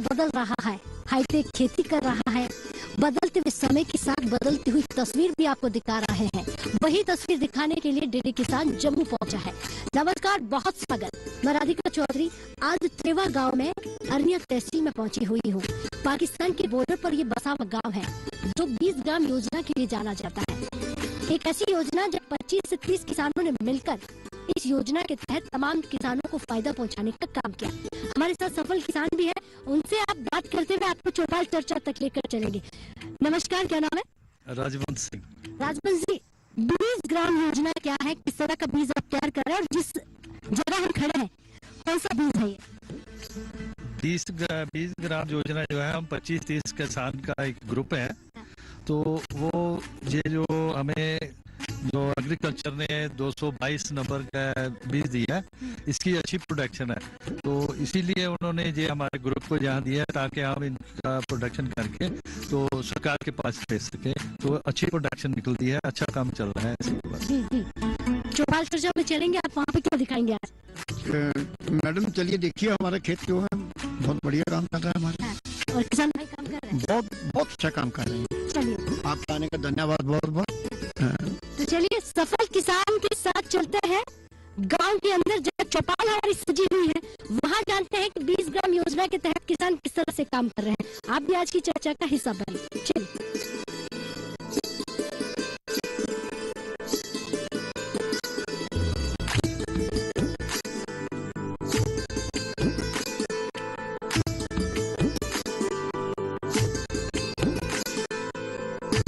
किसान बदल रहा है, हाईटेक खेती कर रहा है, बदलते हुए समय के साथ बदलती हुई तस्वीर भी आपको दिखा रहे हैं। वही तस्वीर दिखाने के लिए डीडी किसान जम्मू पहुंचा है। नमस्कार, बहुत स्वागत। मैं राधिका चौधरी आज त्रेवा गांव में अरनिया तहसील में पहुंची हुई हूं। पाकिस्तान के बॉर्डर पर ये बसा हुआ गाँव है जो 20 ग्राम योजना के लिए जाना जाता है। एक ऐसी योजना जब 25 से 30 किसानों ने मिलकर इस योजना के तहत तमाम किसानों को फायदा पहुंचाने का काम किया। हमारे साथ सफल किसान भी है, उनसे आप बात करते हुए आपको चौपाल चर्चा तक लेकर चलेंगे। नमस्कार, क्या नाम है? राजवंश सिंह। राजवंश जी, 20 ग्राम योजना क्या है, किस तरह का बीज आप तैयार कर रहे हैं और जिस जगह हम खड़े हैं कौन सा बीज है ये? 20 ग्राम योजना जो है, हम 25-30 किसान का एक ग्रुप है। तो वो ये जो हमें जो एग्रीकल्चर ने 222 नंबर का बीज दिया है, इसकी अच्छी प्रोडक्शन है। तो इसीलिए उन्होंने ये हमारे ग्रुप को यहाँ दिया ताकि हम इनका प्रोडक्शन करके तो सरकार के पास भेज सके। तो अच्छी प्रोडक्शन निकलती है, अच्छा काम चल रहा है। चौपाल चर्चा में चलेंगे, आप वहाँ पे क्या दिखाएंगे आज? मैडम चलिए देखिए, हमारा खेत जो है बहुत बढ़िया काम कर रहा है हमारा। और किसान भाई काम कर रहे हैं, बहुत अच्छा काम कर रहे हैं। चलिए, आपके आने का धन्यवाद बहुत बहुत। तो चलिए सफल किसान के साथ चलते हैं गांव के अंदर जहाँ चौपाल हमारी सजी हुई है, वहाँ जानते हैं कि 20 ग्राम योजना के तहत किसान किस तरह से काम कर रहे हैं। आप भी आज की चर्चा का हिस्सा बनिए। चलिए,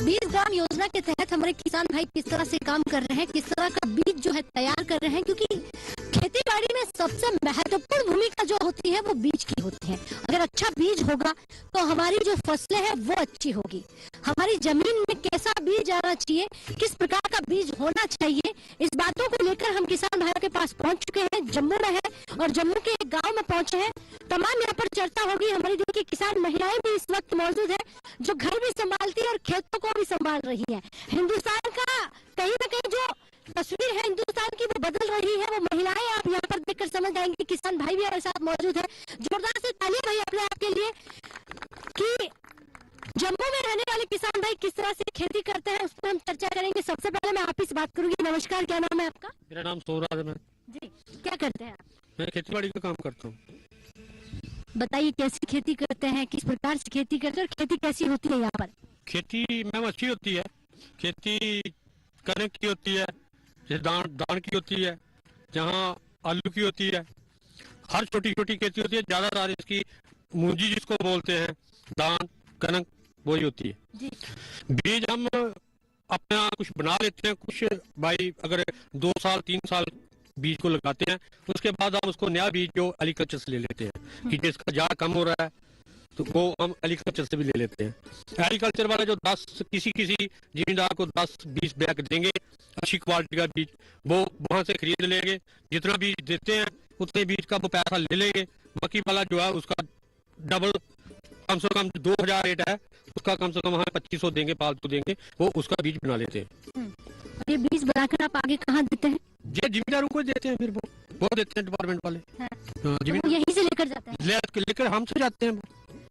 20 ग्राम योजना के तहत हमारे किसान भाई किस तरह से काम कर रहे हैं, किस तरह का बीज जो है तैयार कर रहे हैं, क्योंकि खेती बाड़ी में सबसे महत्वपूर्ण भूमिका जो होती है वो बीज की होती है। अगर अच्छा बीज होगा तो हमारी जो फसलें हैं वो अच्छी होगी। हमारी जमीन में कैसा बीज आना चाहिए, किस प्रकार का बीज होना चाहिए, इस बातों को लेकर हम किसान भाइयों के पास पहुंच चुके हैं। जम्मू में है और जम्मू के एक गाँव में पहुंचे हैं। तमाम यहाँ पर चर्चा होगी। हमारी देखिए किसान महिलाएं भी इस वक्त मौजूद है जो घर भी संभालती है और खेतों को भी संभाल रही है। हिंदुस्तान का कहीं न कहीं जो तस्वीर है हिंदुस्तान की वो बदल रही है। वो महिलाएं आप यहाँ पर देखकर समझ आएंगे। किसान भाई भी हमारे साथ मौजूद है। जोरदार से तालियां भाई अपने आपके लिए कि जम्मू में रहने वाले किसान भाई किस तरह से खेती करते हैं उस पर हम चर्चा करेंगे। सबसे पहले मैं आप ही से बात करूंगी। नमस्कार, क्या नाम है आपका? मेरा नाम सौराज है जी। क्या करते हैं आप? मैं खेती बाड़ी का काम करता हूँ। बताइए कैसी खेती करते हैं, किस प्रकार से खेती करते हैं और खेती कैसी होती है यहाँ पर? खेती मैम अच्छी होती है। खेती कनक की होती है, जैसे दान की होती है, जहाँ आलू की होती है। हर छोटी छोटी खेती होती है। ज्यादातर इसकी मूंजी जिसको बोलते हैं, दान कनक वही होती है जी। बीज हम अपना कुछ बना लेते हैं। कुछ भाई अगर 2 साल 3 साल बीज को लगाते हैं, उसके बाद हम उसको नया बीज जो एग्रीकल्चर से ले लेते हैं कि जिसका जाड़ कम हो रहा है तो वो हम एग्रीकल्चर से भी ले लेते हैं। एग्रीकल्चर वाले जो 10 किसी जमींदार को 10-20 बैग देंगे अच्छी क्वालिटी का बीज, वो वहां से खरीद लेंगे। जितना बीज देते हैं उतने बीज का वो पैसा ले लेंगे। बाकी वाला जो है उसका डबल, कम से कम 2000 रेट है उसका, कम से कम हमें 2500 देंगे, फालतू देंगे, वो उसका बीज बना लेते हैं। ये बीज बनाकर आप आगे कहाँ देते हैं? ये जिम्मेदारों को देते हैं, फिर वो देते हैं डिपार्टमेंट वाले। तो यहीं से लेकर जाते हैं? लेकर हमसे जाते हैं।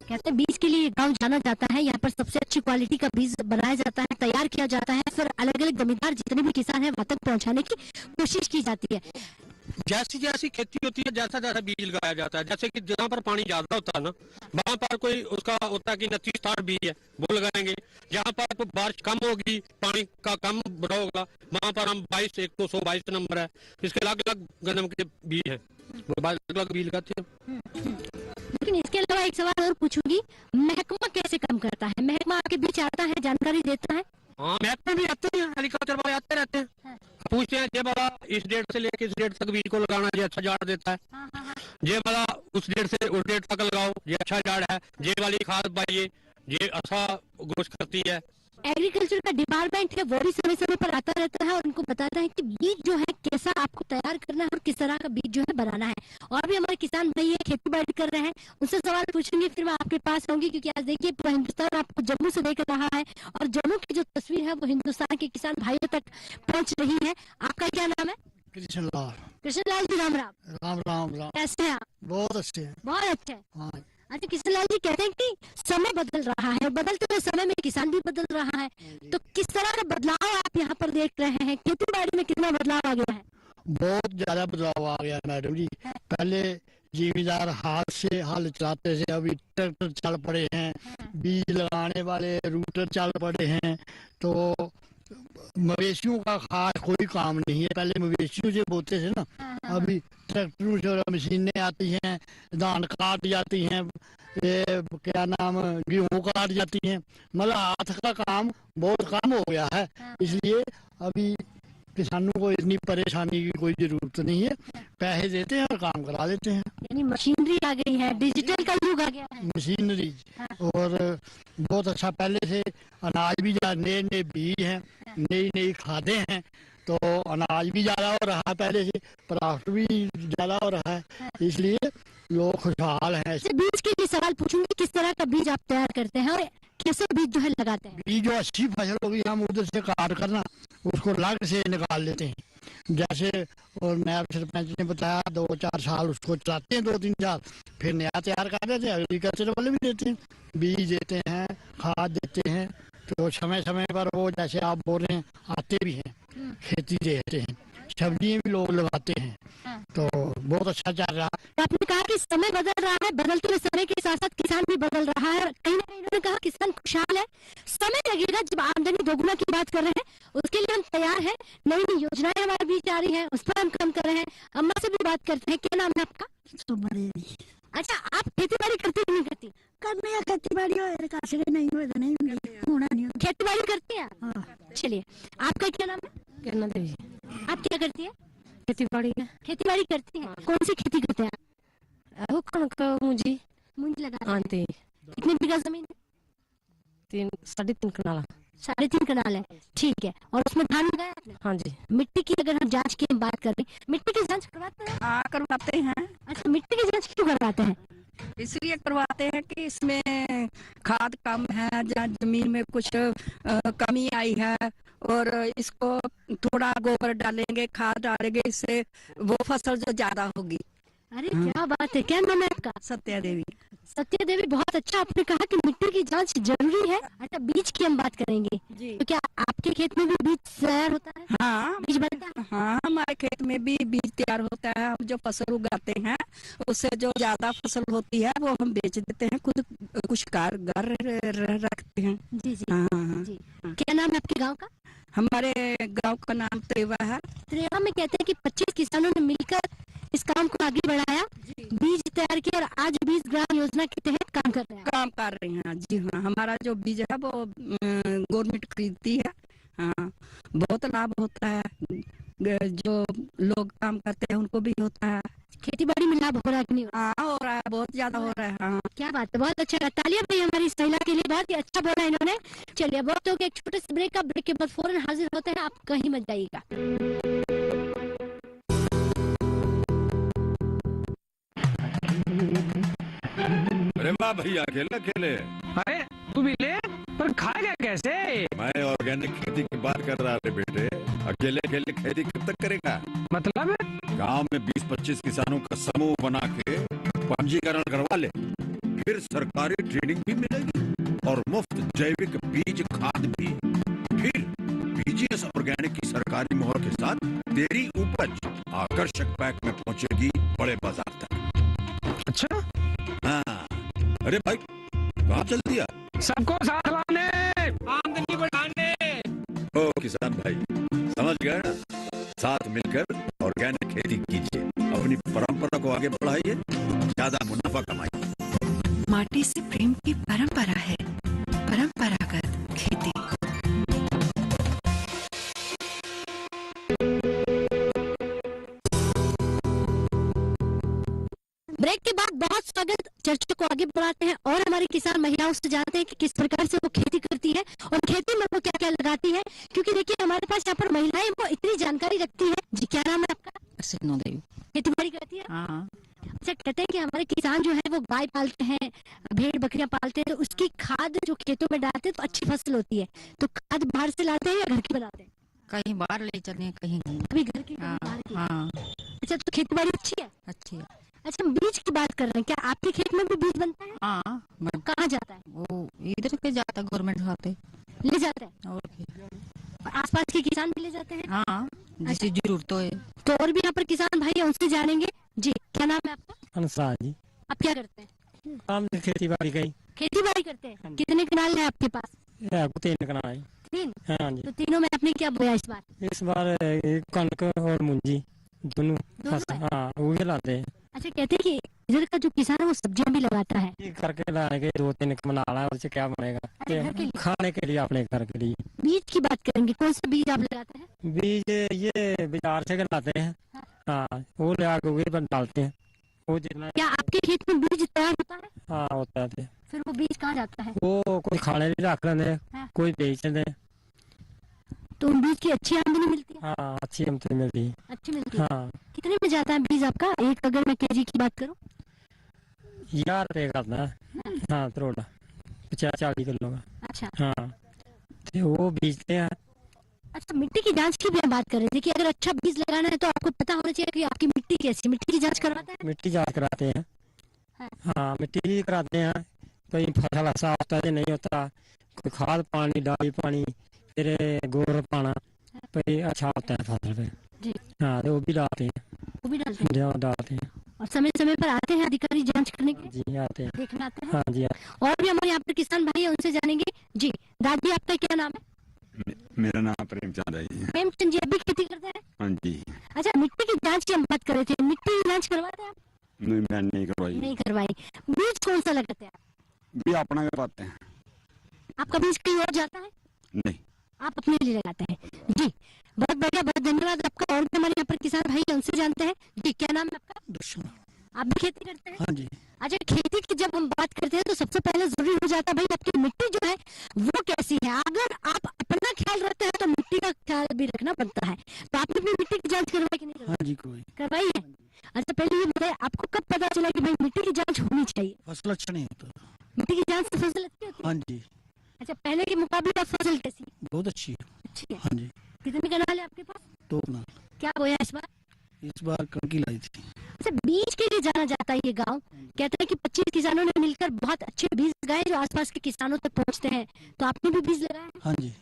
कहते हैं बीज के लिए गांव जाना जाता है, यहाँ पर सबसे अच्छी क्वालिटी का बीज बनाया जाता है, तैयार किया जाता है, फिर अलग अलग जमींदार जितने भी किसान हैं वहां तक पहुंचाने की कोशिश की जाती है। जैसी जैसी खेती होती है जैसा जैसा बीज लगाया जाता है। जैसे कि जहाँ पर पानी ज्यादा होता है ना, वहाँ पर कोई उसका होता है कि 29-60 बीज है वो लगाएंगे। जहाँ पर बारिश कम होगी, पानी का कम बड़ा होगा, वहाँ पर हम 122 नंबर है, इसके अलग अलग गन्नम के बीज है, वो अलग अलग बीज लगाते हैं। लेकिन इसके अलावा एक सवाल और पूछूंगी, महकमा कैसे काम करता है? महकमा आपके बीच आता है, जानकारी देता है? हाँ, महकमा भी आते हैं, एग्रीकल्चर वाले आते रहते हैं। पूछते हैं ये वाला इस डेट से लेकर इस डेट तक बीज को लगाना, ये अच्छा जाड़ देता है। ये वाला उस डेट से उस डेट तक लगाओ, ये अच्छा जाड़ है। ये वाली खाद पाइए, ये अच्छा ग्रोथ करती है। एग्रीकल्चर का डिपार्टमेंट है वो भी समय समय पर आता रहता है और उनको बताता है कि बीज जो है कैसा आपको तैयार करना है और किस तरह का बीज जो है बनाना है। और भी हमारे किसान भाई है खेती बाड़ी कर रहे हैं, उनसे सवाल पूछेंगे, फिर मैं आपके पास आऊंगी। क्योंकि आज देखिए पूरा हिंदुस्तान आपको जम्मू से देख रहा है और जम्मू की जो तस्वीर है वो हिंदुस्तान के किसान भाइयों तक पहुँच रही है। आपका क्या नाम है? कृष्ण लाल। कृष्ण लाल जी, राम राम। राम राम राम। कैसे हैं आप? बहुत अच्छे हैं। बहुत अच्छे हैं। हाँ। अच्छा किशनलाल जी कहते हैं कि समय बदल रहा है, बदलते हुए समय में किसान भी बदल रहा है, तो किस तरह का बदलाव आप यहाँ पर देख रहे हैं? खेती बाड़ी में कितना बदलाव आ गया है? बहुत ज्यादा बदलाव आ गया मैडम जी। पहले जिम्मेदार हाथ से हल चलाते थे, अभी ट्रैक्टर चल पड़े हैं, बीज लगाने वाले रूटर चल पड़े हैं। तो मवेशियों का खास कोई काम नहीं है, पहले मवेशियों से बोते थे ना, अभी ट्रैक्टरों से और मशीनें आती हैं, धान काट जाती हैं, ये क्या नाम गेहूँ काट जाती हैं, मतलब हाथ का काम बहुत कम हो गया है। इसलिए अभी किसानों को इतनी परेशानी की कोई जरूरत नहीं है, पैसे देते हैं और काम करा लेते हैं। यानी मशीनरी आ गई है, डिजिटल का युग आ गया है। मशीनरी और बहुत अच्छा, पहले से अनाज भी नए नए बीज हैं, नई नई खादें हैं, तो अनाज भी ज्यादा हो रहा है पहले से, प्रॉफिट भी ज्यादा हो रहा है, इसलिए लोग खुशहाल हैं। बीज के लिए सवाल पूछूंगी, किस तरह का बीज आप तैयार करते हैं और कैसे बीज जो है लगाते हैं? बीज जो अच्छी फसल होगी हम उधर से काट करना उसको लग से निकाल लेते हैं। जैसे और नायब सरपंच ने बताया 2-4 साल उसको चलाते हैं, 2-3 साल, फिर नया तैयार कर देते हैं, एग्रीकल्चर वाले भी देते हैं, बीज देते हैं, खाद देते हैं, तो समय समय पर वो जैसे आप बोल रहे हैं आते भी हैं, खेती देते हैं, सब्जियां भी लोग लगाते हैं, तो बहुत अच्छा चल रहा है। आपने कहा कि समय बदल रहा है, बदलते हुए समय के साथ साथ किसान भी बदल रहा है, और कहीं ना कहीं इन्होंने कहा किसान खुशहाल है। समय लगेगा, जब आमदनी दोगुना की बात कर रहे हैं उसके लिए हम तैयार हैं, नई नई योजनाएं हमारे बीच आ रही है, उस पर हम काम कर रहे हैं। अम्मा से भी बात करते हैं, क्या नाम है आपका? अच्छा, आप खेती बाड़ी करती नहीं करती? करने या खेती बाड़ी नहीं होना नहीं खेती बाड़ी करती है? चलिए, आपका क्या नाम है? कहना देवी। आप क्या करती है? खेती बाड़ी है। खेती बाड़ी करती है, कौन सी खेती करते हैं? वो कणक मुंजी मूंग लगाते आते हैं। कितनी बीघा जमीन है? 3.5 कनाल। 3.5 कनाल है, ठीक है। और उसमें धान लगाया आपने? हाँ जी। मिट्टी की अगर हम जांच की बात करें, मिट्टी की जांच करवाते हैं? हाँ करवाते हैं। अच्छा, मिट्टी की जांच क्यों करवाते हैं? इसलिए करवाते हैं कि इसमें खाद कम है, जहाँ जमीन में कुछ कमी आई है, और इसको थोड़ा गोबर डालेंगे, खाद डालेंगे, इससे वो फसल जो ज्यादा होगी। अरे क्या बात है, क्या नाम है आपका? सत्या देवी। सत्या देवी, बहुत अच्छा आपने कहा कि मिट्टी की जांच जरूरी है। अच्छा, बीज की हम बात करेंगे, जी। तो क्या आपके खेत में भी बीज तैयार होता है? हाँ, बीज बनता है? हाँ, हमारे खेत में भी बीज तैयार होता है। हम जो फसल उगाते हैं उससे जो ज्यादा फसल होती है वो हम बेच देते हैं, खुद कुछ कारगर रखते हैं। जी जी हाँ। जी। क्या नाम है आपके गांव का? हमारे गांव का नाम त्रेवा है। त्रेवा में कहते हैं कि 25 किसानों ने मिलकर इस काम को आगे बढ़ाया, बीज तैयार किया, और आज बीज ग्राम योजना के तहत काम कर रहे हैं। काम कर रही हैं, जी हाँ। हमारा जो बीज है वो गवर्नमेंट खरीदती है। हाँ, बहुत लाभ होता है, जो लोग काम करते हैं उनको भी होता है। खेती बाड़ी में लाभ हो रहा है कि नहीं? हाँ, हो रहा है, बहुत ज्यादा हो रहा है। हाँ, क्या बात है, बहुत अच्छा। तालियां भाई हमारी इस महिला के लिए, बहुत ही अच्छा बोला इन्होंने। चलिए, अब वक्त हो गया एक छोटे से ब्रेक का, ब्रेक के बाद फौरन हाजिर होते हैं, आप कहीं मत जाइएगा। अरे वाह भैया, अकेले अकेले। अरे तू भी ले, पर खाएगा कैसे? मैं ऑर्गेनिक खेती की बात कर रहा था बेटे। अकेले अकेले खेती कब तक करेगा? मतलब गांव में 20-25 किसानों का समूह बना के पंजीकरण करवा ले, फिर सरकारी ट्रेनिंग भी मिलेगी और मुफ्त जैविक बीज खाद भी। फिर बीजीएस ऑर्गेनिक की सरकारी मुहर के साथ तेरी उपज आकर्षक पैक में पहुंचेगी बड़े बाजार तक। अच्छा। हाँ, अरे भाई कहाँ चल दिया? सबको साथ लाने, आमदनी बढ़ाने। ओ किसान भाई, समझ गए ना? साथ मिलकर ऑर्गेनिक खेती कीजिए, अपनी परंपरा को आगे बढ़ाइए, ज्यादा मुनाफा कमाइए। माटी से प्रेम की परंपरा है, परंपरागत खेती। ब्रेक के बाद बहुत स्वागत। चर्चा को आगे बढ़ाते हैं और हमारी किसान महिलाओं से जानते हैं कि किस प्रकार से वो खेती करती है और खेती में वो क्या क्या लगाती है, क्योंकि देखिए हमारे पास यहाँ पर महिलाएं वो इतनी जानकारी रखती है। जी, क्या नाम है आपका? सिन्नो देवी। खेती बाड़ी करती है? हाँ। अच्छा, कहते हैं कि हमारे किसान जो है वो गाय पालते हैं, भेड़ बकरियां पालते हैं, तो उसकी खाद जो खेतों में डालते हैं तो अच्छी फसल होती है। तो खाद बाहर से लाते हैं या घर की बनाते हैं? कहीं बाहर ले चले, कहीं अभी घर की, कहीं हाँ, बाहर की। हाँ। अच्छा, तो खेती बाड़ी अच्छी है? अच्छी है। अच्छा, हम बीज की बात कर रहे हैं, क्या आपके खेत में भी बीज बनता है? हाँ कहाँ जाता है? वो इधर के जाता गवर्नमेंट खाते ले जाते हैं? और क्या। और आसपास के किसान भी ले जाते हैं? हाँ जिसकी जरूरत है। तो और भी यहाँ पर किसान भाई है, उनसे जानेंगे। जी, क्या नाम है आपका? अंसार जी। आप क्या करते हैं? काम खेती बाड़ी का ही। खेती बाड़ी करते हैं? कितने कनाल है आपके पास? 3 कनाल है। 3? हाँ जी। तो तीनों में आपने क्या बोया इस बार? इस बार कनक और मूंजी दोनों दोनों है? हाँ वो भी लाते हैं। अच्छा, कहते हैं कि इधर का जो किसान है वो सब्जियां भी लगाता है। ये करके लाएंगे 2-3 बना ला, और से क्या बनेगा? अरे, घर के लिए? खाने के लिए, अपने घर के लिए। बीज की बात करेंगे, कौन सा बीज आप लगाते हैं? बीज ये बाजार से लाते हैं। हाँ वो ले आके वही बन डालते हैं। वो जितना क्या आपके खेत में बीज तैयार होता है? हाँ होता है। फिर वो बीज कहाँ जाता है? वो कोई खाने लिए रख लेते, हाँ। कोई बेच देते। तो उन बीज की अच्छी आमदनी मिलती है? हाँ अच्छी आमदनी मिलती है। अच्छी मिलती है। हाँ कितने में जाता है बीज आपका? एक अगर मैं केजी की बात करूं? 1000 रुपये का है। हाँ तरोड़ा 50-40 किलो का। अच्छा। हाँ तो वो बीजते हैं। अच्छा, मिट्टी की जांच की भी हम बात कर रहे थे कि अगर अच्छा बीज लगाना है तो आपको पता होना चाहिए कि आपकी मिट्टी कैसी है। मिट्टी की जांच करवाते हैं? मिट्टी जांच कराते हैं। हाँ। हाँ मिट्टी भी कराते हैं। कोई फसल ऐसा होता है नहीं होता, कोई खाद पानी डाली पानी फिर गोबर पाना फिर अच्छा होता है फसल पे। जी। हाँ तो वो भी डालते हैं। वो भी डालते हैं? डालते हैं। और समय समय पर आते हैं अधिकारी जांच करने के लिए? जी आते हैं। देखने आते हैं? हाँ जी। और भी हमारे यहाँ पर किसान भाई है, उनसे जानेंगे। जी, दादी आपका क्या नाम है? मेरा नाम प्रेमचंद है जी। प्रेमचंद जी, अभी खेती करते हैं? हाँ जी। अच्छा, मिट्टी की जांच की हम बात कर रहे थे, मिट्टी की जांच करवाते हैं आप? नहीं मैं नहीं करवाई। नहीं करवाई। बीज कौन सा लगाते हैं आप? भी अपना करवाते हैं। आपका बीज कहीं और जाता है? नहीं, आप अपने लिए लगाते हैं। जी, बहुत बढ़िया, बहुत धन्यवाद आपका। और भी हमारे यहाँ पर किसान भाई है, उनसे जानते हैं। जी, क्या नाम है आपका? दर्शन। आप भी खेती करते हैं? हाँ जी। अच्छा, खेती की जब हम बात करते हैं तो सबसे पहले जरूरी हो जाता है भाई आपकी मिट्टी जो है वो कैसी है। अगर आप अपना ख्याल रखते हैं तो मिट्टी का ख्याल भी रखना पड़ता है। तो आपने अपनी मिट्टी की जांच करवाई कि नहीं करवाई? हाँ जी कोई करवाई है? अच्छा, पहले ये बताइए आपको कब पता चला कि भाई मिट्टी की जांच होनी चाहिए? फसल अच्छा नहीं होता। मिट्टी की जांच से फसल अच्छी होती है? हाँ जी अच्छा, पहले के मुकाबले अब फसल कैसी है? बहुत अच्छी है। अच्छी है। हाँ जी। कितने कनाल है आपके पास? 2 कनाल। क्या बोया इस बार? इस बार कणकी लाई थी। अच्छा, बीज के लिए जाना जाता है ये गांव। कहते हैं कि 25 किसानों ने मिलकर बहुत अच्छे बीज लगाए जो आसपास के किसानों तक पहुंचते हैं। तो आपने भी बीज लगाया है? हाँ जी।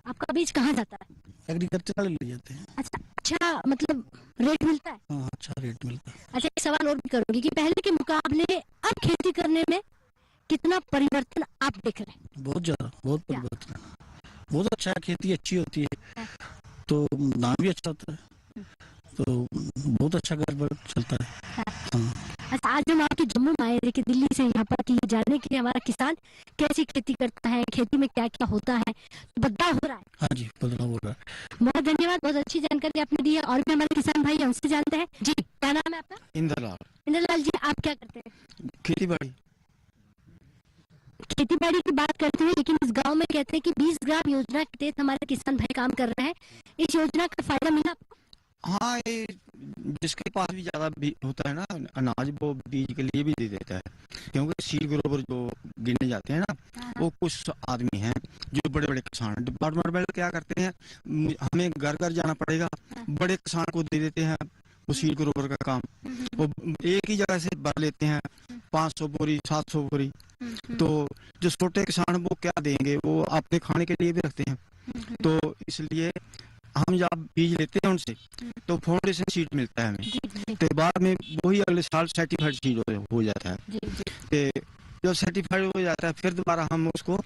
आपका बीज कहाँ जाता है? एग्रीकल्चर वाले ले जाते हैं। अच्छा, मतलब रेट मिलता है? हाँ अच्छा रेट मिलता है। अच्छा, एक सवाल और भी करूंगी कि पहले के मुकाबले अब खेती करने में कितना परिवर्तन आप देख रहे हैं? बहुत ज्यादा, बहुत परिवर्तन। बहुत अच्छा है, खेती अच्छी होती है तो दाम भी अच्छा होता है, तो बहुत अच्छा घर पर चलता है। हाँ। अच्छा, आज हम आपके जम्मू में आए थे कि दिल्ली से यहाँ पर कि जानने के लिए हमारा किसान कैसी खेती करता है, खेती में क्या क्या होता है, तो बदलाव हो रहा है। हाँ जी बदलाव हो रहा है। बहुत धन्यवाद, बहुत अच्छी जानकारी आपने दी है। और भी हमारे किसान भाई हैं, उनसे जानते हैं। जी, क्या नाम है आपका? इंद्रलाल। इंद्रलाल जी, आप क्या करते हैं? खेती बाड़ी। खेती बाड़ी की बात करते हैं, लेकिन इस गांव में कहते हैं कि 20 ग्राम योजना के तहत हमारे किसान भाई काम कर रहे हैं। इस योजना का फायदा मिला आपको? हाँ, ये जिसके पास भी ज्यादा होता है ना अनाज, वो बीज के लिए भी दे देता है, क्योंकि सीड ग्रोवर जो गिने जाते हैं ना वो कुछ आदमी हैं जो बड़े बड़े किसान। डिपार्टमेंट वाले क्या करते हैं, हमें घर घर जाना पड़ेगा, बड़े किसान को दे देते हैं वो सीड ग्रोवर का काम। वो एक ही जगह से भर लेते हैं 500 बोरी 700 बोरी। तो जो छोटे किसान वो क्या देंगे, वो अपने खाने के लिए भी रखते हैं। तो इसलिए हम जब बीज लेते हैं उनसे तो फाउंडेशन सीड मिलता है हमें, तो बाद में वही अगले साल सर्टिफाइड सीड हो जाता है। तो जब सर्टिफाइड हो जाता है फिर दोबारा हम उसको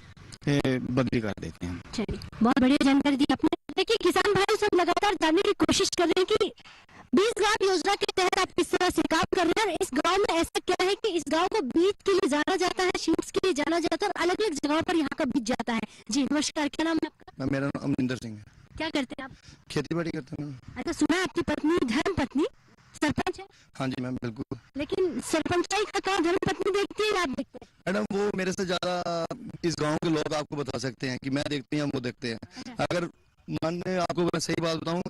बदली कर देते हैं। चलिए, बहुत बढ़िया जानकारी दी आपने। देखिए, किसान भाई सब लगातार जानने की कोशिश कर रहे हैं कि 20 ग्राम योजना के तहत आप किस तरह से काम कर रहे हैं। और इस गांव में ऐसा क्या है कि इस गांव को बीज के लिए जाना जाता है, सीड्स के लिए जाना जाता है, और अलग अलग जगहों पर यहाँ का बीज जाता है। जी नमस्कार, क्या नाम है आपका? मेरा नाम अमरिंदर सिंह है। क्या करते हैं आप? खेती बाड़ी करते हैं। अच्छा, सुना है आपकी पत्नी धर्म पत्नी सरपंच है? हाँ जी मैम बिल्कुल। लेकिन सरपंचाई का काम धर्म पत्नी देखती है या आप देखते हैं? मैडम वो मेरे से ज्यादा इस गांव के लोग आपको बता सकते हैं कि मैं देखते हैं वो देखते हैं। अगर मानने आपको मैं सही बात बताऊं,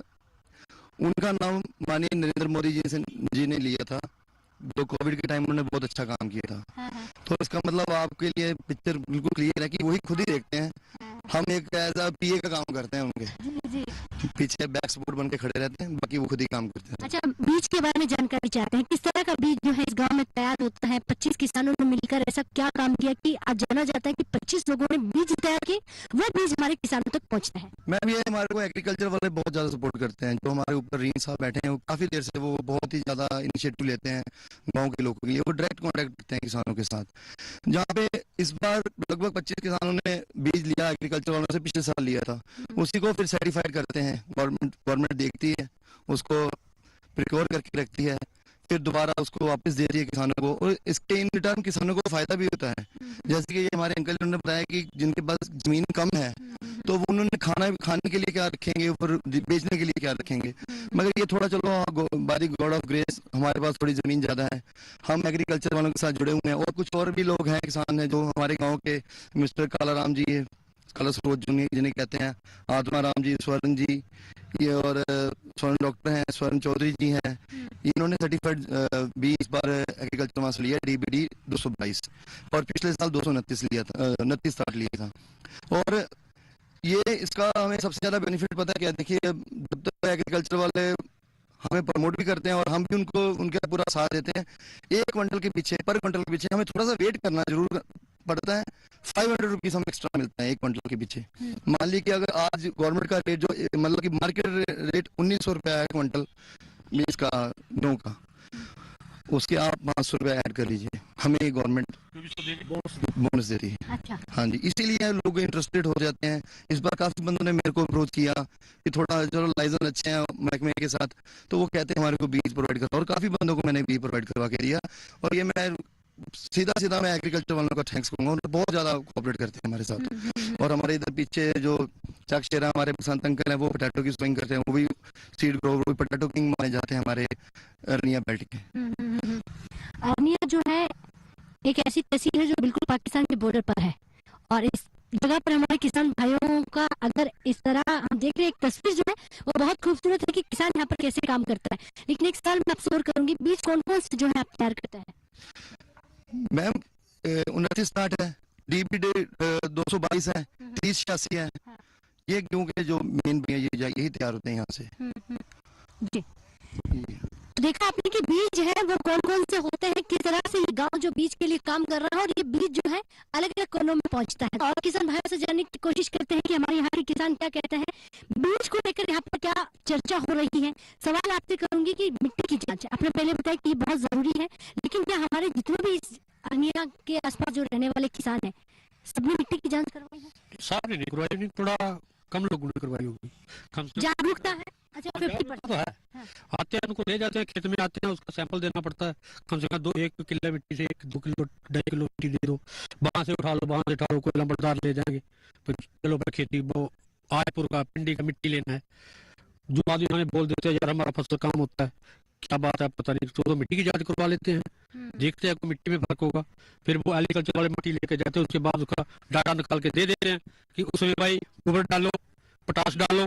उनका नाम माननीय नरेंद्र मोदी जी ने लिया था, जो कोविड के टाइम उन्होंने बहुत अच्छा काम किया था। तो इसका मतलब आपके लिए पिक्चर बिल्कुल क्लियर है कि वही खुद ही देखते हैं। हम एक एज अ पीए का काम करते हैं उनके। पीछे बैक सपोर्ट बन के खड़े रहते हैं, बाकी वो खुद ही काम करते हैं। अच्छा, बीज के बारे में जानकारी चाहते हैं, किस तरह का बीज जो है इस गांव में तैयार होता है? 25 किसानों ने मिलकर ऐसा क्या काम किया कि आज जाना जाता है कि 25 लोगों ने बीज तैयार किए, वो बीज हमारे किसानों तक पहुंचता है? मैम, ये हमारे को एग्रीकल्चर वाले बहुत ज्यादा सपोर्ट करते हैं। जो हमारे ऊपर रीन साहब बैठे हैं, वो काफी देर से वो बहुत ही ज्यादा इनिशिएटिव लेते हैं गाँव के लोगों के लिए। वो डायरेक्ट कॉन्टेक्ट करते हैं किसानों के साथ। जहाँ पे इस बार लगभग 25 किसानों ने बीज लिया एग्रीकल्चर वालों से, पिछले साल लिया था, उसी को फिर सर्टिफाइड करते हैं। गवर्नमेंट देखती है, उसको प्रिक्योर करके रखती है, फिर दोबारा उसको वापस दे रही है किसानों को, और इसके इन रिटर्न किसानों को फायदा भी होता है। जैसे कि ये हमारे अंकल ने बताया कि जिनके पास जमीन कम है तो वो उन्होंने खाने के लिए क्या रखेंगे और बेचने के लिए क्या रखेंगे, मगर ये थोड़ा चलो बारी गॉड ऑफ ग्रेस, हमारे पास थोड़ी जमीन ज्यादा है, हम एग्रीकल्चर वालों के साथ जुड़े हुए हैं। और कुछ और भी लोग हैं, किसान हैं, जो हमारे गाँव के मिस्टर कालाराम जी है, कलश रोज जिन्हें कहते हैं, आत्माराम जी, स्वर्ण जी, ये और स्वर्ण डॉक्टर हैं, स्वर्ण चौधरी जी हैं, इन्होंने सर्टिफाइड बीज इस बार एग्रीकल्चर वहां से लिया, DBD 222, और पिछले साल 229 लिया था, 29 स्टार्ट लिया था। और ये इसका हमें सबसे ज्यादा बेनिफिट पता है क्या? देखिए, जब तक एग्रीकल्चर वाले हमें प्रमोट भी करते हैं और हम भी उनको उनका पूरा साथ देते हैं, एक क्विंटल के पीछे, पर क्विंटल के पीछे हमें थोड़ा सा वेट करना जरूर पड़ता है। 500 रुपीज हम एक्स्ट्रा मिलता है एक क्विंटल के पीछे। मान ली कि अगर आज गवर्नमेंट का रेट जो मतलब कि मार्केट रेट 1900 रुपया है क्विंटल बीज का, गेहूं का, उसके आप 500 रुपया ऐड कर लीजिए, हमें गवर्नमेंट बोनस देती है। अच्छा। हाँ जी, इसीलिए लोग इंटरेस्टेड हो जाते हैं। इस बार काफी बंदों ने मेरे को अप्रोच किया कि थोड़ा चलो लाइसेंस अच्छे हैं महकमे के साथ, तो वो कहते हैं हमारे को बीज प्रोवाइड करो, और काफी बंदों को मैंने बीज प्रोवाइड करवा के दिया। और ये मैं सीधा मैं एग्रीकल्चर वालों का थैंक्स कहूंगा, उन्होंने बहुत ज्यादा कोऑपरेट करते हैं हमारे साथ। और हमारे इधर पीछे जो चक शेरा हमारे बसंत अंकल हैं, वो पोटैटो की स्विंग करते हैं, वो भी सीड ग्रो, वो भी पोटैटो किंग माने जाते हैं हमारे अरनिया बेल्ट के। अरनिया जो है एक ऐसी तहसील है जो बिल्कुल पाकिस्तान के बॉर्डर पर है, और इस जगह पर हमारे किसान भाइयों का अगर इस तरह हम देख रहे हैं, एक तस्वीर जो है वो बहुत खूबसूरत है कि किसान यहाँ पर कैसे काम करता है। लेकिन एक सवाल मैं आपसे और करूंगी, बीज कौन कौन से जो है आप तैयार करते हैं? मैम, 29 स्टार्ट है, DBD 222 है, 3086 है, ये गेहूं के जो मेन भी है यही तैयार होते हैं यहाँ से। जी, तो देखा आपने कि बीज है वो कौन कौन से होते हैं, किस तरह से ये गांव जो बीज के लिए काम कर रहा है, और ये बीज जो है अलग अलग कोनों में पहुंचता है। और किसान भाइयों से जानने की कोशिश करते हैं कि हमारे यहाँ के किसान क्या कहते हैं, बीज को लेकर यहाँ पर क्या चर्चा हो रही है। सवाल आपसे करूंगी कि मिट्टी की जांच, आपने पहले बताया कि ये बहुत जरूरी है, लेकिन क्या हमारे जितने भी इस अरनिया के आसपास जो रहने वाले किसान है, सबने मिट्टी की जांच करवाई है? सारे नहीं करवाई, नहीं, थोड़ा कम लोगों ने करवाई होगी। जागरूकता है? अच्छा, 50% तो है। आते हैं, उनको ले जाते हैं, खेत में आते हैं, उसका सैंपल देना पड़ता है। कम से कम 1 किलो मिट्टी से 2 किलो 2.5 किलो मिट्टी दे दो, वहां से उठा लो, वहां से उठा लो, कोई लंबरदार ले जाएंगे, फिर चलो भाई खेती वो आयपुर का पिंडी का मिट्टी लेना है। जो आदमी हमें बोल देते हैं यार हमारा फसल काम होता है, क्या बात है पता नहीं, तो मिट्टी की जांच करवा लेते हैं, देखते हैं मिट्टी में फर्क होगा, फिर वो एग्रीकल्चर वाले मिट्टी लेके जाते हैं, उसके बाद उसका डाटा निकाल के दे देते हैं कि उसमें भाई गोबर डालो, पोटाश डालो,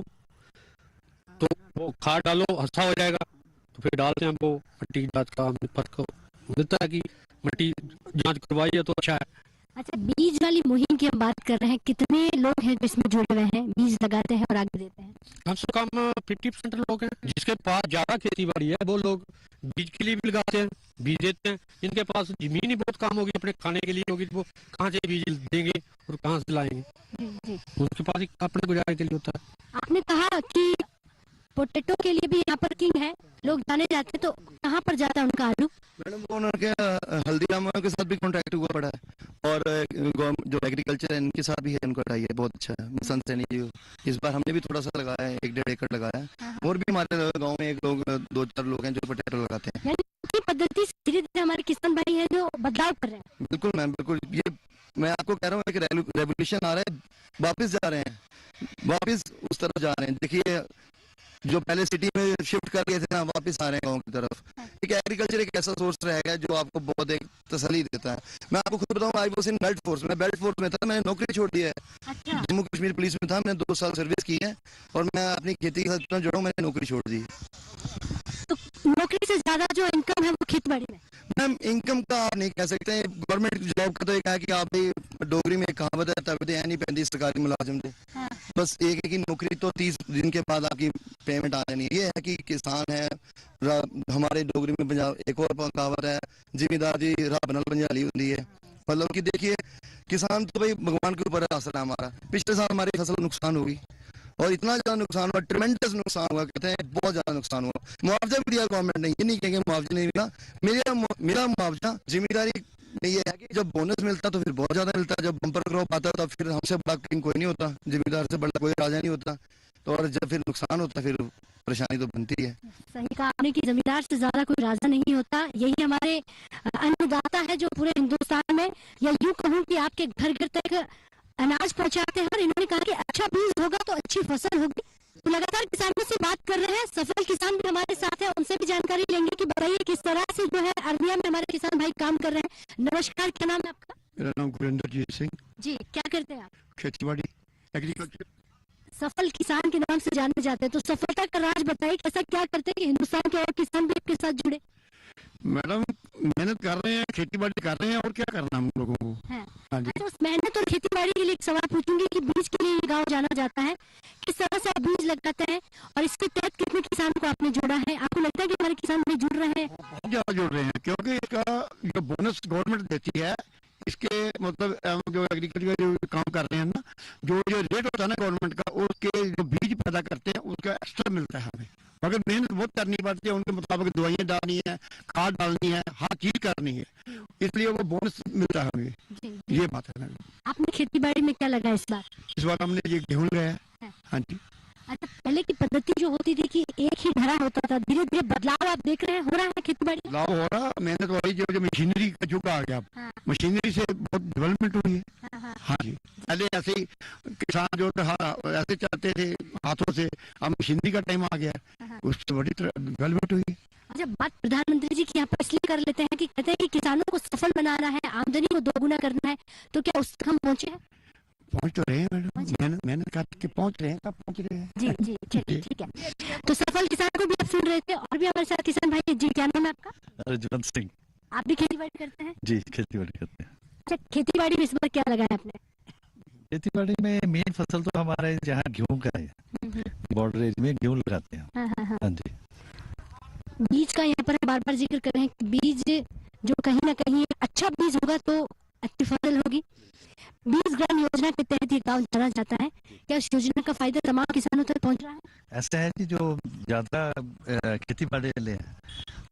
तो वो खाद डालो, अच्छा हो जाएगा। तो फिर डालते हैं हम वो मिट्टी की जांच का, हमें फर्क देता है कि मिट्टी जांच करवाई है तो अच्छा है। अच्छा, बीज वाली मुहिम की हम बात कर रहे हैं, कितने लोग हैं जो इसमें जुड़े हुए हैं, बीज लगाते हैं और आगे देते हैं? कम से कम 50% लोग हैं, जिसके पास ज्यादा खेती बाड़ी है वो लोग बीज के लिए भी लगाते हैं, बीज देते हैं। जिनके पास जमीन ही बहुत कम होगी, अपने खाने के लिए होगी, तो वो कहाँ से बीज देंगे और कहाँ से लाएंगे, उनके पास अपने गुजारे के लिए होता है। आपने कहा कि पोटैटो के लिए भी यहाँ पर किंग है, लोग जाने जाते, तो कहाँ पर जाता है उनका आलू? मैडम, वो उनके हल्दीराम के साथ भी कॉन्ट्रैक्ट हुआ पड़ा है, और जो एग्रीकल्चर है इनके साथ भी है, उनका टाई है, बहुत अच्छा है। बसंत सैनी जी, इस बार हमने भी थोड़ा सा लगाया है, 1-1.5 एकड़ लगाया है, और भी हमारे गाँव में 2-4 लोग हैं जो पोटैटो लगाते हैं। पद्धति से धीरे धीरे हमारे किसान भाई है जो बदलाव कर रहे हैं। बिल्कुल मैम, बिल्कुल, ये मैं आपको कह रहा हूँ, एक रेवोल्यूशन आ रहा है, वापस जा रहे हैं, वापस उस तरफ जा रहे हैं। देखिए, जो पहले सिटी में शिफ्ट कर गए थे ना, वापस आ रहे हैं गाँव की तरफ। एक एग्रीकल्चर एक ऐसा सोर्स रहेगा जो आपको बहुत एक तसल्ली देता है। मैं आपको खुद बताऊं, I was in belt force, मैं बेल्ट फोर्स में था, मैंने नौकरी छोड़ दी है। अच्छा। जम्मू कश्मीर पुलिस में था, मैंने 2 साल सर्विस की है, और मैं अपनी खेती के साथ जुड़ा हूं, मैंने नौकरी छोड़ दी। तो नौकरी आधी से ज्यादा जो इनकम है वो खेती बाड़ी में। मैम इनकम का आप नहीं कह सकते, गवर्नमेंट जॉब का तो एक है कि आप भी डोगरी में कहावत है तब दे नहीं पैंती सरकारी मुलाजिम दे। बस एक है कि नौकरी तो 30 दिन के बाद आपकी पेमेंट आ जानी है। ये है कि किसान है, हमारे डोगरी में पंजाब एक और कहावत है, जिम्मेदार जी रब नाल पंजाली होती है। मतलब कि देखिए किसान तो भाई भगवान के ऊपर आसरा है हमारा। पिछले साल हमारी फसल नुकसान होगी और इतना ज्यादा नुकसान हुआ, ट्रेमेंडस नुकसान हुआ, कहते हैं बहुत ज्यादा नुकसान हुआ। मुआवजा भी दिया गवर्नमेंट ने, ये नहीं कहेंगे मुआवजा नहीं मिला। मेरा मुआवजा जिम्मेदारी ये है कि जब बोनस मिलता तो फिर बहुत ज्यादा मिलता है, जब बम्पर क्रॉप आता तो फिर हमसे बड़ा किंग कोई नहीं होता, जिम्मेदार से बड़ा कोई राजा नहीं होता। तो और जब फिर नुकसान होता फिर परेशानी तो बनती है। सही कहा आपने कि जमींदार से ज्यादा कोई राजा नहीं होता। यही हमारे अन्नदाता है जो पूरे हिंदुस्तान में, या यूं कहूं कि आपके घर घर तक अनाज पहुंचाते हैं। और इन्होंने कहा कि अच्छा बीज होगा तो अच्छी फसल होगी। तो लगातार किसानों से बात कर रहे हैं, सफल किसान भी हमारे साथ है, उनसे भी जानकारी लेंगे कि बताइए किस तरह से जो है अरनिया में हमारे किसान भाई काम कर रहे हैं। नमस्कार, क्या नाम है आपका? मेरा नाम गुरिंदरजीत सिंह। जी, क्या करते हैं आप? खेती बाड़ी एग्रीकल्चर। सफल किसान के नाम से जाने जाते हैं, तो सफलता का राज बताइए, कैसा क्या करते हैं कि हिंदुस्तान के और किसान भी आपके साथ जुड़े? मैडम मेहनत कर रहे हैं, खेती बाड़ी कर रहे हैं, और क्या करना हम लोगों को। हाँ जी। तो उस मेहनत और खेती बाड़ी के लिए एक सवाल पूछूंगी कि बीज के लिए गांव जाना जाता है, किस तरह से आप बीज लगाते हैं और इसके तहत कितने किसानों को आपने जोड़ा है? आपको लगता है कि हमारे किसान भी जुड़ रहे हैं? बहुत ज्यादा जुड़ रहे हैं, क्योंकि इसका जो बोनस गवर्नमेंट देती है, इसके मतलब जो एग्रीकल्चर जो काम कर रहे हैं ना, जो रेट होता है ना गवर्नमेंट का, उसके जो बीज पैदा करते हैं उसका एक्स्ट्रा मिलता है हमें। मगर मेहनत बहुत करनी पड़ती है, उनके मुताबिक दवाइयाँ डालनी है, खाद डालनी है, हर चीज करनी है, इसलिए वो बोनस मिलता है हमें। ये बात है। आपने खेती बाड़ी में क्या लगा इस बार? इस बार हमने ये गेहूँ लगाया है। हाँ जी। अच्छा, पहले की पद्धति जो होती थी कि एक ही धरा होता था, धीरे धीरे बदलाव आप देख रहे हैं हो रहा है खेती बाड़ी? बदलाव हो रहा, मेहनत वाली जो मशीनरी का युग आ गया, मशीनरी से बहुत डेवलपमेंट हुई है। हाँ जी। पहले ऐसे ही किसान जो था ऐसे चलते थे हाथों से, अब मशीनरी का टाइम आ गया, उससे बड़ी डेवलपमेंट हुई है। अच्छा, बात प्रधानमंत्री जी की यहाँ पर इसलिए कर लेते हैं कि कहते हैं कि किसानों को सफल बनाना है, आमदनी को दोगुना करना है, तो क्या उस तक हम पहुँचे हैं? पहुंच तो रहे हैं मैडम, मेहनत करके पहुंच रहे हैं, कब पहुंच रहे हैं। जी जी, चलिए ठीक है। तो सफल किसान को भी आप सुन रहे थे, और भी हमारे साथ किसान भाई। जी, क्या नाम है आपका? रजवंत सिंह। आप भी खेती बाड़ी करते हैं? जी, खेती बाड़ी करते हैं। अच्छा, खेती बाड़ी में इस बार क्या लगाया आपने? खेती बाड़ी में मेन फसल तो हमारे जहाँ गेहूँ का है, बॉर्डर एरिया में गेहूँ लगाते हैं। हाँ जी। बीज का यहाँ पर बार बार जिक्र कर रहे हैं कि बीज जो कहीं ना कहीं अच्छा बीज होगा तो अच्छी फसल होगी। बीज ग्राम योजना के तहत ये गाँव जाना जाता है, क्या इस योजना का फायदा तमाम किसानों तक पहुँच रहा है? ऐसा है कि जो ज्यादा खेती बाड़ी वाले हैं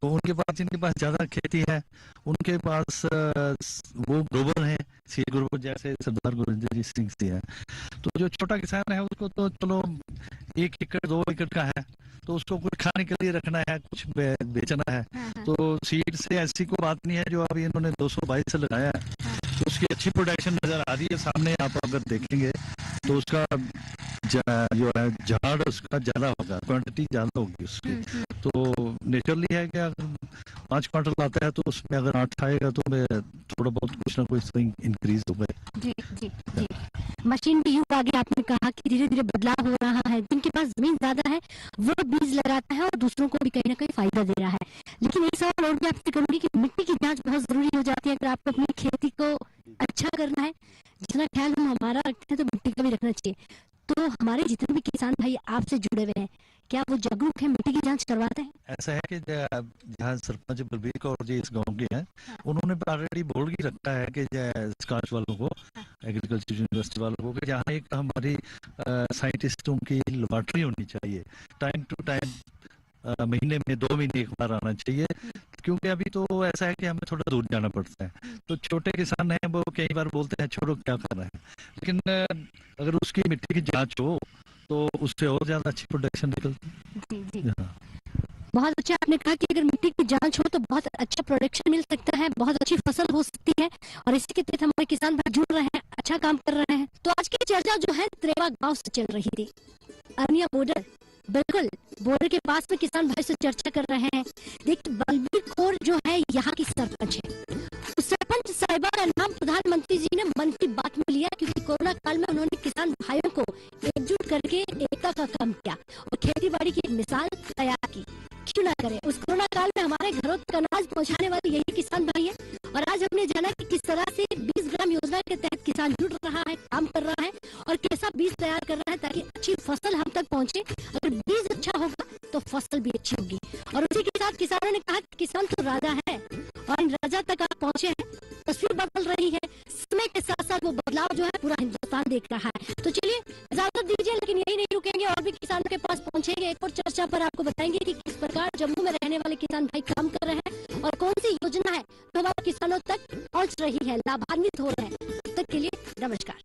तो उनके पास, जिनके पास ज्यादा खेती है उनके पास वो ग्रोवर है, सी ग्रोवर, जैसे सरदार गुरिंदर सिंह जी है। तो जो छोटा किसान है उसको तो चलो 1 एकड़ 2 एकड़ का है, तो उसको कुछ खाने के लिए रखना है, कुछ बेचना है। तो सीड से ऐसी कोई बात नहीं है। जो अभी इन्होंने 222 से लगाया है तो उसकी अच्छी प्रोडक्शन नजर आ रही है सामने। आप अगर देखेंगे तो उसका जो है झाड़ उसका ज्यादा होगा, क्वांटिटी ज्यादा होगी उसकी। तो नेचुरली है कि अगर 5 क्विंटल आता है तो उसमें अगर 8 आएगा तो थोड़ा बहुत कुछ ना कुछ इंक्रीज होगा। जी जी जी। मशीन भी युग आगे, आपने कहा कि धीरे धीरे बदलाव हो रहा है। जिनके पास जमीन ज्यादा है वो बीज लगाता है और दूसरों को भी कहीं ना कहीं फायदा दे रहा है। लेकिन एक सवाल और भी आपसे करूंगी कि मिट्टी की जांच बहुत जरूरी हो जाती है। अगर आपको अपनी खेती को अच्छा करना है, जितना ख्याल हम हमारा रखते हैं तो मिट्टी का भी रखना चाहिए। तो हमारे जितने भी किसान भाई आपसे जुड़े हुए हैं, क्या वो जागरूक है, मिट्टी की जांच करवाते हैं? ऐसा है कि जहाँ सरपंच बलबीर कौर जी इस गांव के हैं, उन्होंने ऑलरेडी बोल ही रखा है कि स्कॉच वालों को, एग्रीकल्चर यूनिवर्सिटी वालों को, कि जहाँ एक हमारी साइंटिस्टों की लेबोरेटरी होनी चाहिए, टाइम टू टाइम महीने में 2 महीने एक बार आना चाहिए। क्योंकि अभी तो ऐसा है कि हमें थोड़ा दूर जाना पड़ता है। तो छोटे किसान हैं वो कई बार बोलते हैं छोड़ो क्या कर रहे हैं, लेकिन अगर उसकी मिट्टी की जांच हो तो उससे और ज्यादा अच्छी प्रोडक्शन निकलती है। बहुत अच्छा आपने कहा कि अगर मिट्टी की जांच हो तो बहुत अच्छा प्रोडक्शन मिल सकता है, बहुत अच्छी फसल हो सकती है, और इसी के तहत हमारे किसान भाई जुड़ रहे हैं, अच्छा काम कर रहे हैं। तो आज की चर्चा जो है त्रेवा गांव से चल रही थी, अरनिया बॉर्डर, बिल्कुल बॉर्डर के पास में किसान भाई से चर्चा कर रहे हैं। देखिए, बलबीर कौर जो है यहाँ की सरपंच है। तो सरपंच साहिबा का नाम प्रधानमंत्री जी ने मन की बात में लिया, क्योंकि कोरोना काल में उन्होंने किसान भाइयों को एकजुट करके एकता का काम किया और खेती बाड़ी की एक मिसाल तैयार की। क्यों ना करें। उस कोरोना काल में हमारे घरों तक अनाज पहुंचाने वाले यही किसान भाई है। और आज हमने जाना कि किस तरह से 20 ग्राम योजना के तहत किसान जुड़ रहा है, काम कर रहा है और कैसा बीज तैयार कर रहा है ताकि अच्छी फसल हम तक पहुंचे। अगर बीज अच्छा होगा तो फसल भी अच्छी होगी। और उसी के साथ किसानों ने कहा कि किसान तो राजा है और इन राजा तक आप पहुंचे हैं। तस्वीर बदल रही है, समय के साथ साथ वो बदलाव जो है पूरा हिंदुस्तान देख रहा है। तो चलिए इजाजत दीजिए, लेकिन यही नहीं रुकेंगे और भी किसानों के पास पहुंचेंगे। एक और चर्चा पर आपको बताएंगे कि किस प्रकार जम्मू में रहने वाले किसान भाई काम कर रहे हैं और कौन सी योजना है जो हमारे किसानों तक पहुंच रही है, लाभान्वित हो रहे हैं। तब तक के लिए नमस्कार।